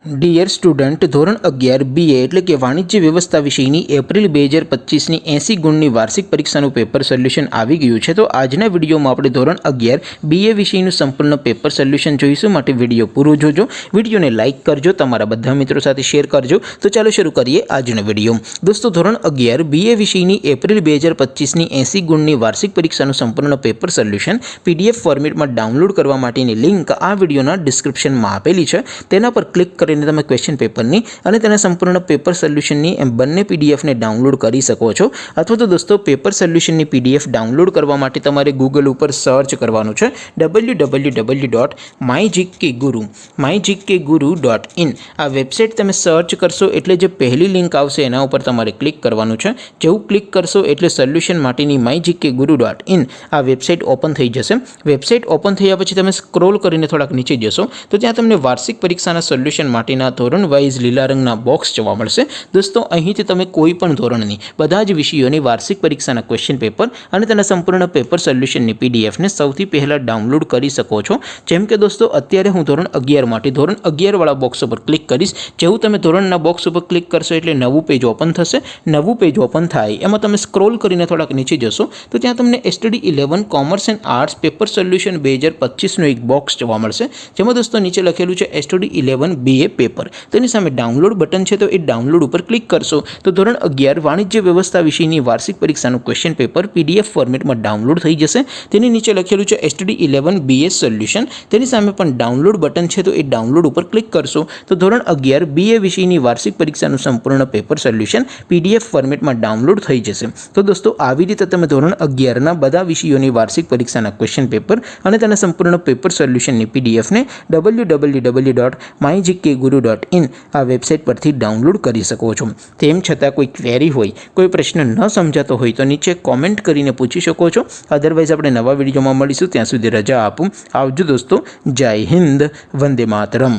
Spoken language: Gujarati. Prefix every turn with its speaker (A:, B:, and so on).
A: ડિયર સ્ટુડન્ટ, ધોરણ 11 BA એટલે કે વાણિજ્ય વ્યવસ્થા વિષયની એપ્રિલ 2025ની 80 ગુણની વાર્ષિક પરીક્ષાનું પેપર સોલ્યુશન આવી ગયું છે। તો આજના વિડીયોમાં આપણે ધોરણ 11 BA વિષયનું સંપૂર્ણ પેપર સોલ્યુશન જોઈશું। માટે વિડીયો પૂરો જોજો, વિડીયોને લાઇક કરજો, તમારા બધા મિત્રો સાથે શેર કરજો। તો ચાલો શરૂ કરીએ આજનો વિડીયો। દોસ્તો, ધોરણ 11 BA વિષયની એપ્રિલ 2025ની 80 ગુણની વાર્ષિક પરીક્ષાનું સંપૂર્ણ પેપર સોલ્યુશન PDF ફોર્મેટમાં ડાઉનલોડ કરવા માટેની લિંક આ વિડીયોના ડિસ્ક્રિપ્શનમાં આપેલી છે। તેના પર ક્લિક કરીને તમે ક્વેશ્ચન પેપરની અને તેના સંપૂર્ણ પેપર સોલ્યુશનની એમ બંને પીડીએફને ડાઉનલોડ કરી શકો છો। અથવા તો દોસ્તો, પેપર સોલ્યુશનની PDF ડાઉનલોડ કરવા માટે તમારે ગૂગલ ઉપર સર્ચ કરવાનું છે www.mygkguru.in। આ વેબસાઇટ તમે સર્ચ કરશો એટલે જે પહેલી લિંક આવશે એના ઉપર તમારે ક્લિક કરવાનું છે। જેવું ક્લિક કરશો એટલે સોલ્યુશન માટેની mygkguru.in આ વેબસાઇટ ઓપન થઈ જશે। વેબસાઇટ ઓપન થયા પછી તમે સ્ક્રોલ કરીને થોડાક નીચે જશો તો ત્યાં તમને વાર્ષિક પરીક્ષાના સોલ્યુશન માટેના ધોરણ વાઇઝ લીલા રંગના બોક્સ જોવા મળશે। દોસ્તો, અહીંથી તમે કોઈ પણ ધોરણની બધા જ વિષયોની વાર્ષિક પરીક્ષાના ક્વેશ્ચન પેપર અને તેના સંપૂર્ણ પેપર સોલ્યુશનની પીડીએફને સૌથી પહેલાં ડાઉનલોડ કરી શકો છો। જેમ કે દોસ્તો, અત્યારે હું ધોરણ 11 માટે ધોરણ 11 વાળા બોક્સ ઉપર ક્લિક કરીશ। જેવું તમે ધોરણના બોક્સ ઉપર ક્લિક કરશો એટલે નવું પેજ ઓપન થશે। નવું પેજ ઓપન થાય એમાં તમે સ્ક્રોલ કરીને થોડાક નીચે જશો તો ત્યાં તમને STD 11 commerce and arts paper solution 2025નું એક બોક્સ જોવા મળશે। જેમાં દોસ્તો નીચે લખેલું છે STD 11 BA પેપર। તેની સામે ડાઉનલોડ બટન છે, તો એ ડાઉનલોડ ઉપર ક્લિક કરશો તો ધોરણ 11 વાણિજ્ય વ્યવસ્થા વિષયની વાર્ષિક પરીક્ષાનું ક્વેશ્ચન પેપર PDF ફોર્મેટમાં ડાઉનલોડ થઈ જશે। તેની નીચે લખેલું છે STD 11 BA સોલ્યુશન। તેની સામે પણ ડાઉનલોડ બટન છે, તો એ ડાઉનલોડ ઉપર ક્લિક કરશો તો ધોરણ 11 BA વિષયની વાર્ષિક પરીક્ષાનું સંપૂર્ણ પેપર સોલ્યુશન PDF ફોર્મેટમાં ડાઉનલોડ થઈ જશે। તો દોસ્તો, આવી રીતે તમે ધોરણ 11ના બધા વિષયોની વાર્ષિક પરીક્ષાના ક્વેશ્ચન પેપર અને તેના સંપૂર્ણ પેપર સોલ્યુશનની PDFને www.mygkguru.in આ વેબસાઇટ પરથી ડાઉનલોડ કરી શકો છો। તેમ છતાં કોઈ ક્વેરી હોય, કોઈ પ્રશ્ન ન સમજાતો હોય તો નીચે કોમેન્ટ કરીને પૂછી શકો છો। અધરવાઇઝ આપણે નવા વિડીયોમાં મળીશું, ત્યાં સુધી રજા આપું। આવજો દોસ્તો, જય હિન્દ, વંદે માતરમ।